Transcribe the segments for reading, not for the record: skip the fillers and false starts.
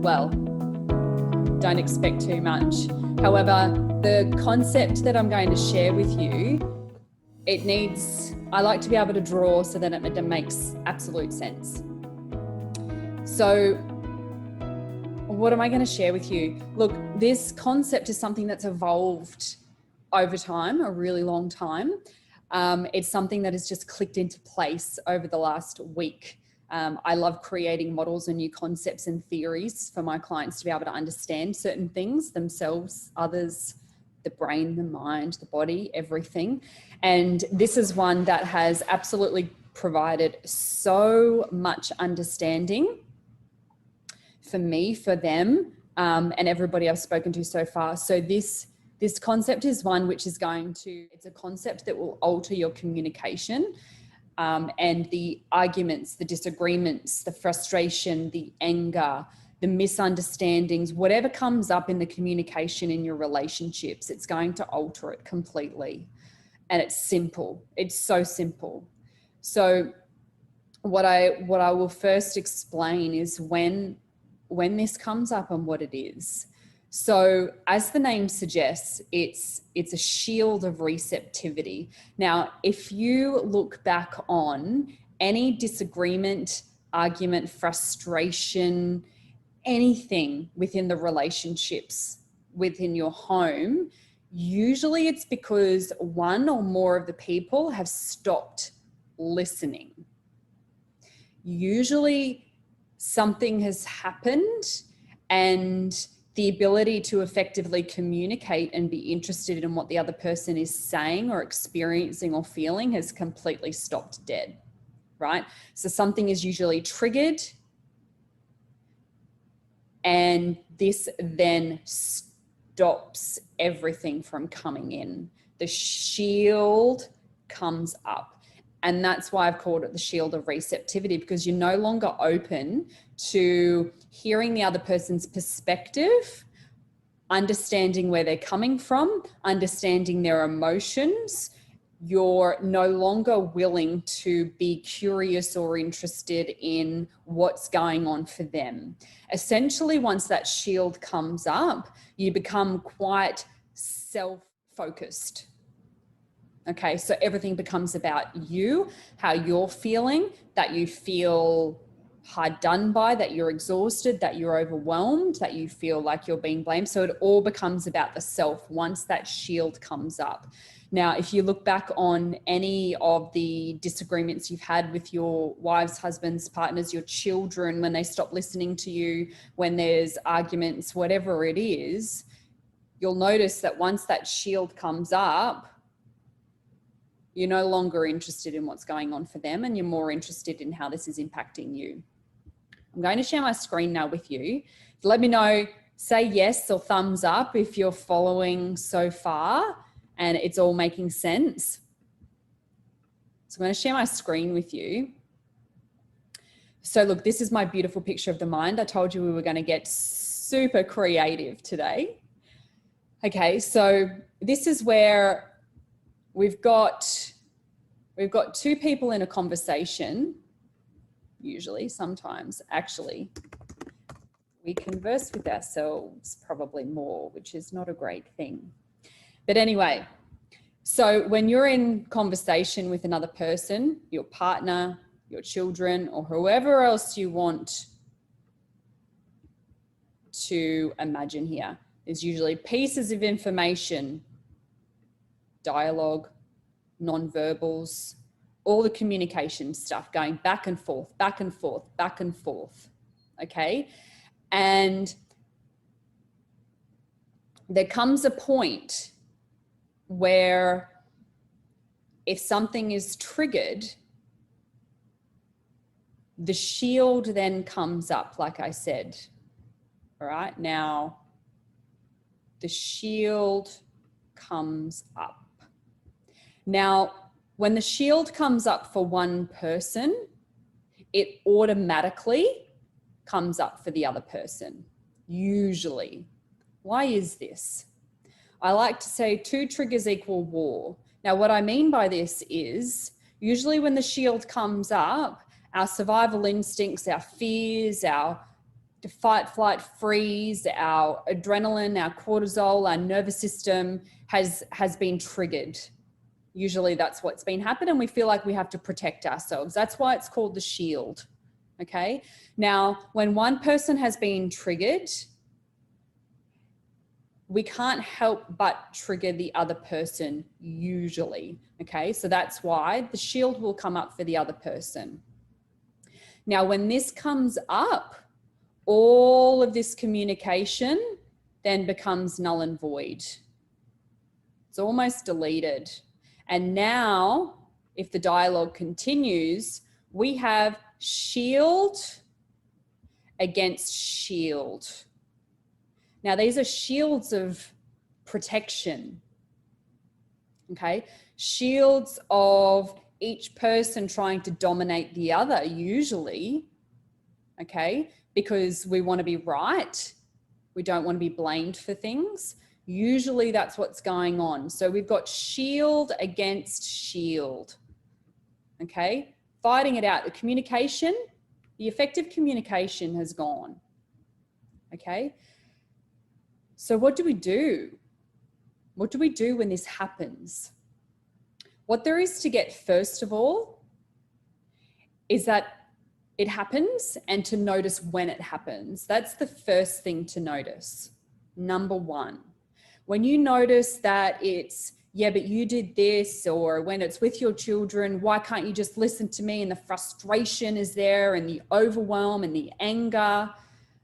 well. Don't expect too much. However, the concept that I'm going to share with you, I like to be able to draw so that it makes absolute sense. So what am I going to share with you? Look, this concept is something that's evolved over time, a really long time. It's something that has just clicked into place over the last week. I love creating models and new concepts and theories for my clients to be able to understand certain things themselves, others, the brain, the mind, the body, everything. And this is one that has absolutely provided so much understanding for me, for them, and everybody I've spoken to so far. So this concept is one which is it's a concept that will alter your communication. And the arguments, the disagreements, the frustration, the anger, the misunderstandings, whatever comes up in the communication in your relationships, it's going to alter it completely. And it's simple. It's so simple. So what I will first explain is when this comes up and what it is. So as the name suggests, it's a shield of receptivity. Now, if you look back on any disagreement, argument, frustration, anything within the relationships within your home, usually it's because one or more of the people have stopped listening. Usually something has happened and the ability to effectively communicate and be interested in what the other person is saying or experiencing or feeling has completely stopped dead, right? So something is usually triggered and this then stops everything from coming in. The shield comes up. And that's why I've called it the shield of receptivity, because you're no longer open to hearing the other person's perspective, understanding where they're coming from, understanding their emotions. You're no longer willing to be curious or interested in what's going on for them. Essentially, once that shield comes up, you become quite self-focused. Okay, so everything becomes about you, how you're feeling, that you feel hard done by, that you're exhausted, that you're overwhelmed, that you feel like you're being blamed. So it all becomes about the self once that shield comes up. Now, if you look back on any of the disagreements you've had with your wives, husbands, partners, your children, when they stop listening to you, when there's arguments, whatever it is, you'll notice that once that shield comes up, you're no longer interested in what's going on for them and you're more interested in how this is impacting you. I'm going to share my screen now with you. Let me know, say yes or thumbs up if you're following so far and it's all making sense. So I'm going to share my screen with you. So look, this is my beautiful picture of the mind. I told you we were going to get super creative today. Okay, so this is where we've got two people in a conversation, usually, sometimes, actually. We converse with ourselves probably more, which is not a great thing. But anyway, so when you're in conversation with another person, your partner, your children, or whoever else you want to imagine here, there's usually pieces of information, dialogue, non-verbals, all the communication stuff going back and forth, back and forth, back and forth, okay? And there comes a point where if something is triggered, the shield then comes up, like I said, all right? Now, the shield comes up. Now, when the shield comes up for one person, it automatically comes up for the other person, usually. Why is this? I like to say 2 triggers equal war. Now, what I mean by this is usually when the shield comes up, our survival instincts, our fears, our fight, flight, freeze, our adrenaline, our cortisol, our nervous system has been triggered. Usually that's what's been happened, and we feel like we have to protect ourselves. That's why it's called the shield. Okay. Now, when one person has been triggered, we can't help but trigger the other person usually. Okay. So that's why the shield will come up for the other person. Now, when this comes up, all of this communication then becomes null and void. It's almost deleted. And now, if the dialogue continues, we have shield against shield. Now, these are shields of protection, okay? Shields of each person trying to dominate the other, usually, okay? Because we want to be right. We don't want to be blamed for things. Usually that's what's going on. So we've got shield against shield, okay? Fighting it out. The communication, the effective communication has gone, okay? So what do we do? What do we do when this happens? What there is to get, first of all, is that it happens and to notice when it happens. That's the first thing to notice. Number one, when you notice that it's, yeah, but you did this, or when it's with your children, why can't you just listen to me? And the frustration is there, and the overwhelm and the anger.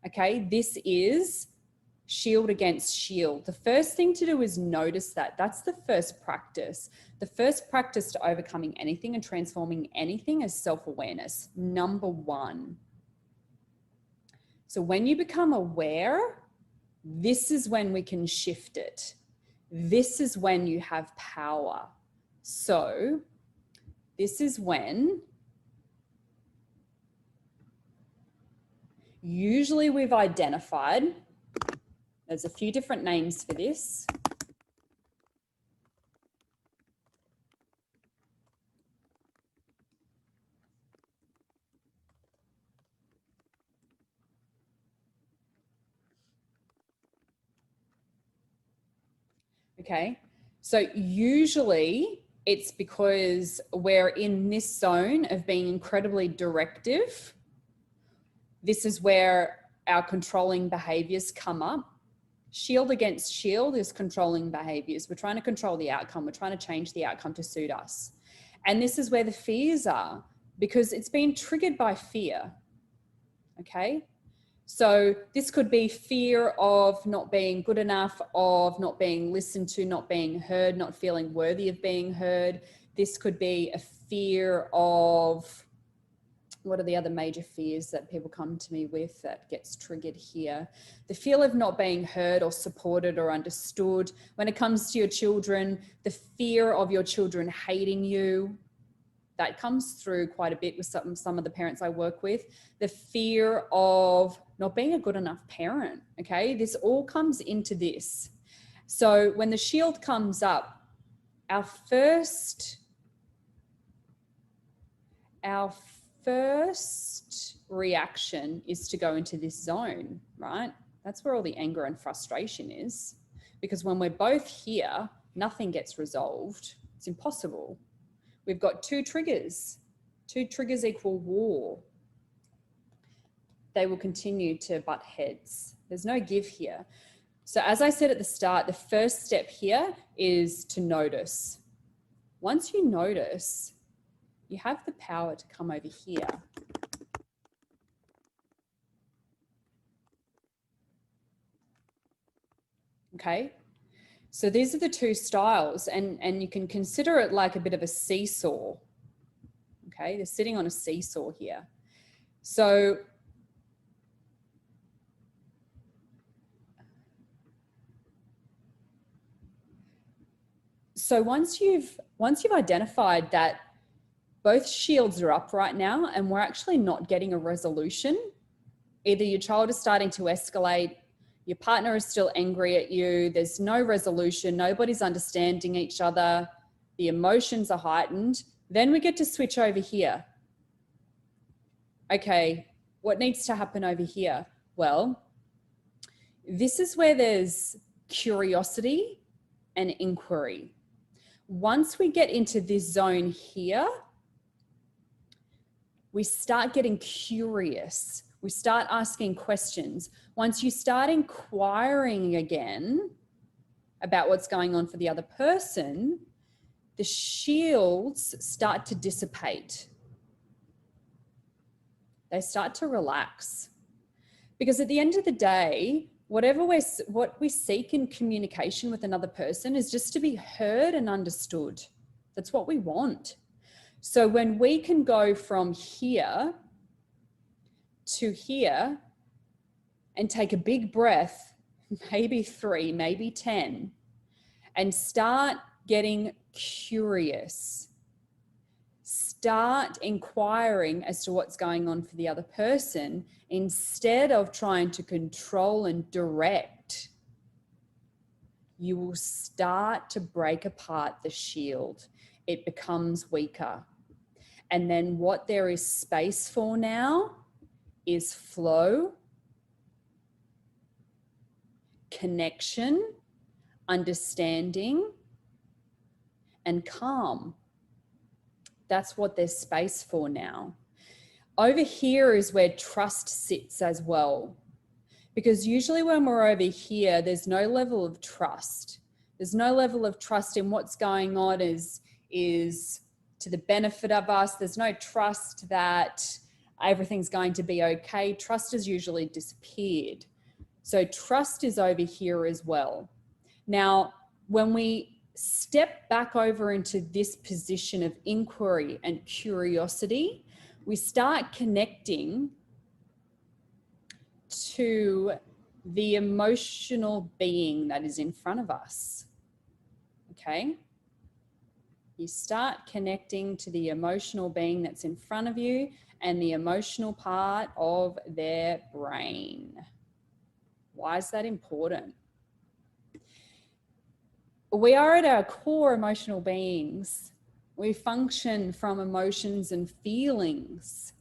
Okay, this is shield against shield. The first thing to do is notice that. That's the first practice. The first practice to overcoming anything and transforming anything is self-awareness. Number one. So when you become aware, this is when we can shift it. This is when you have power. So this is when usually we've identified, there's a few different names for this. Okay, so usually it's because we're in this zone of being incredibly directive. This is where our controlling behaviors come up. Shield against shield is controlling behaviors. We're trying to control the outcome. We're trying to change the outcome to suit us. And this is where the fears are, because it's been triggered by fear. Okay. So this could be fear of not being good enough, of not being listened to, not being heard, not feeling worthy of being heard. This could be a fear of, what are the other major fears that people come to me with that gets triggered here? The fear of not being heard or supported or understood. When it comes to your children, the fear of your children hating you. That comes through quite a bit with some of the parents I work with. The fear of not being a good enough parent, okay? This all comes into this. So when the shield comes up, our first reaction is to go into this zone, right? That's where all the anger and frustration is. Because when we're both here, nothing gets resolved. It's impossible. We've got two triggers. Two triggers equal war. They will continue to butt heads. There's no give here. So as I said at the start, the first step here is to notice. Once you notice, you have the power to come over here. Okay. So these are the two styles, and you can consider it like a bit of a seesaw. Okay, they're sitting on a seesaw here. So once you've identified that both shields are up right now and we're actually not getting a resolution, either your child is starting to escalate, your partner is still angry at you, there's no resolution, nobody's understanding each other, the emotions are heightened, then we get to switch over here. Okay, what needs to happen over here? Well, this is where there's curiosity and inquiry. Once we get into this zone here, we start getting curious. We start asking questions. Once you start inquiring again about what's going on for the other person, the shields start to dissipate. They start to relax. Because at the end of the day, what we seek in communication with another person is just to be heard and understood. That's what we want. So when we can go from here to here and take a big breath, maybe 3, maybe 10, and start getting curious, start inquiring as to what's going on for the other person, instead of trying to control and direct, you will start to break apart the shield. It becomes weaker. And then what there is space for now is flow, connection, understanding, and calm. That's what there's space for now. Over here is where trust sits as well. Because usually when we're over here, there's no level of trust. There's no level of trust in what's going on is to the benefit of us. There's no trust that everything's going to be okay. Trust has usually disappeared. So trust is over here as well. Now, when we step back over into this position of inquiry and curiosity, we start connecting to the emotional being that is in front of us. Okay? You start connecting to the emotional being that's in front of you and the emotional part of their brain. Why is that important? We are at our core emotional beings. We function from emotions and feelings.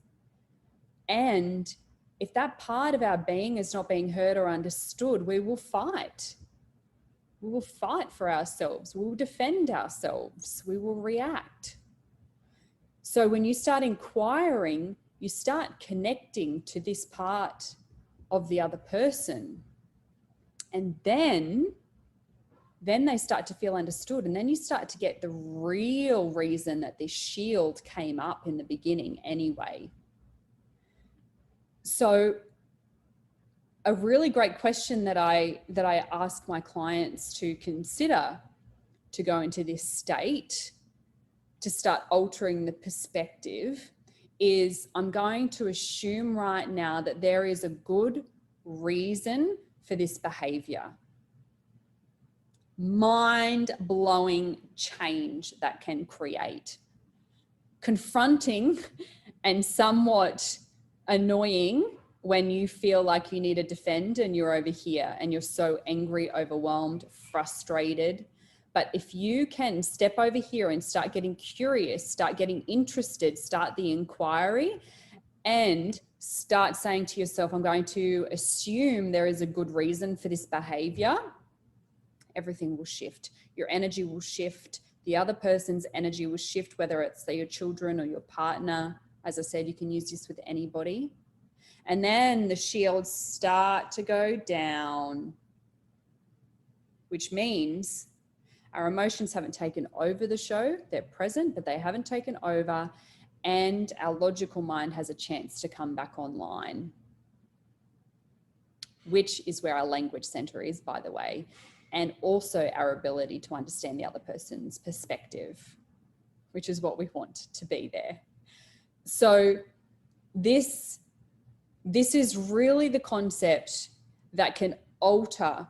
And if that part of our being is not being heard or understood, we will fight. We will fight for ourselves. We will defend ourselves. We will react. So when you start inquiring, you start connecting to this part of the other person. And then they start to feel understood. And then you start to get the real reason that this shield came up in the beginning anyway. So a really great question that I ask my clients to consider to go into this state, to start altering the perspective, is I'm going to assume right now that there is a good reason for this behavior. Mind-blowing change that can create. Confronting and somewhat annoying when you feel like you need to defend and you're over here and you're so angry, overwhelmed, frustrated. But if you can step over here and start getting curious, start getting interested, start the inquiry, and start saying to yourself, I'm going to assume there is a good reason for this behavior, everything will shift. Your energy will shift. The other person's energy will shift, whether it's your children or your partner. As I said, you can use this with anybody. And then the shields start to go down, which means our emotions haven't taken over the show. They're present, but they haven't taken over. And our logical mind has a chance to come back online, which is where our language center is, by the way, and also our ability to understand the other person's perspective, which is what we want to be there. So this is really the concept that can alter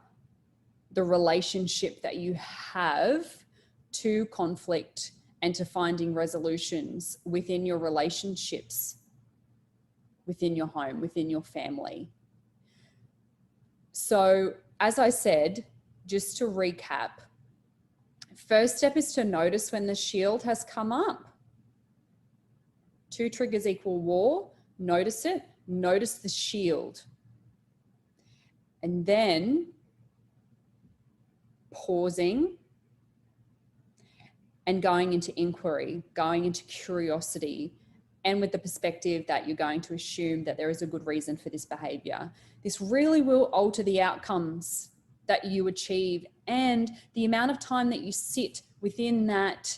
the relationship that you have to conflict and to finding resolutions within your relationships, within your home, within your family. So as I said, just to recap, first step is to notice when the shield has come up. 2 triggers equal war. Notice it. Notice the shield. And then pausing and going into inquiry, going into curiosity, and with the perspective that you're going to assume that there is a good reason for this behavior. This really will alter the outcomes that you achieve and the amount of time that you sit within that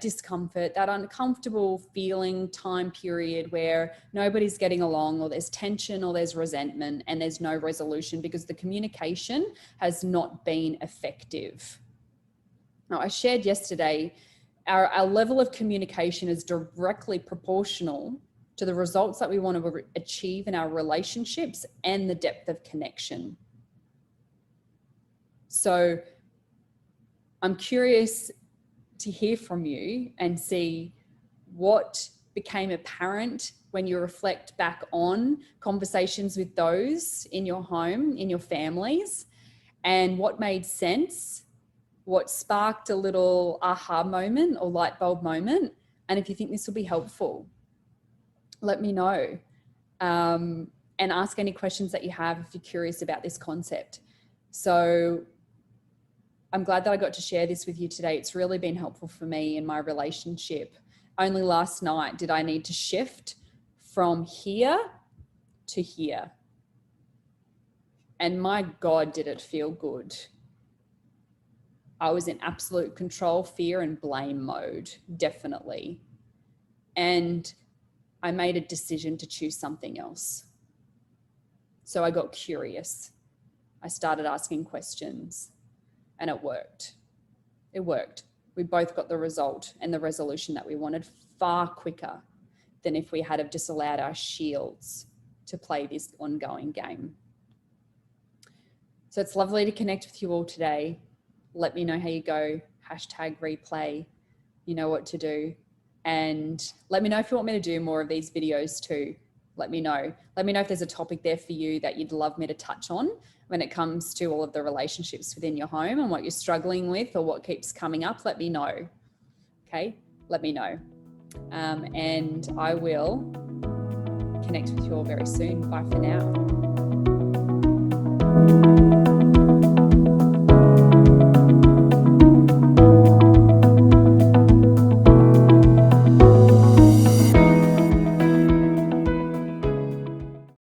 discomfort, that uncomfortable feeling time period where nobody's getting along, or there's tension, or there's resentment, and there's no resolution because the communication has not been effective. Now, I shared yesterday, our level of communication is directly proportional to the results that we want to achieve in our relationships and the depth of connection. So I'm curious to hear from you and see what became apparent when you reflect back on conversations with those in your home, in your families, and what made sense, what sparked a little aha moment or light bulb moment. And if you think this will be helpful, let me know. And ask any questions that you have if you're curious about this concept. So I'm glad that I got to share this with you today. It's really been helpful for me in my relationship. Only last night did I need to shift from here to here. And my God, did it feel good. I was in absolute control, fear, and blame mode, definitely. And I made a decision to choose something else. So I got curious. I started asking questions. And it worked. It worked. We both got the result and the resolution that we wanted far quicker than if we had have just allowed our shields to play this ongoing game. So it's lovely to connect with you all today. Let me know how you go. #replay. You know what to do. And let me know if you want me to do more of these videos too. Let me know. Let me know if there's a topic there for you that you'd love me to touch on when it comes to all of the relationships within your home and what you're struggling with or what keeps coming up. Let me know. Okay, let me know. And I will connect with you all very soon. Bye for now.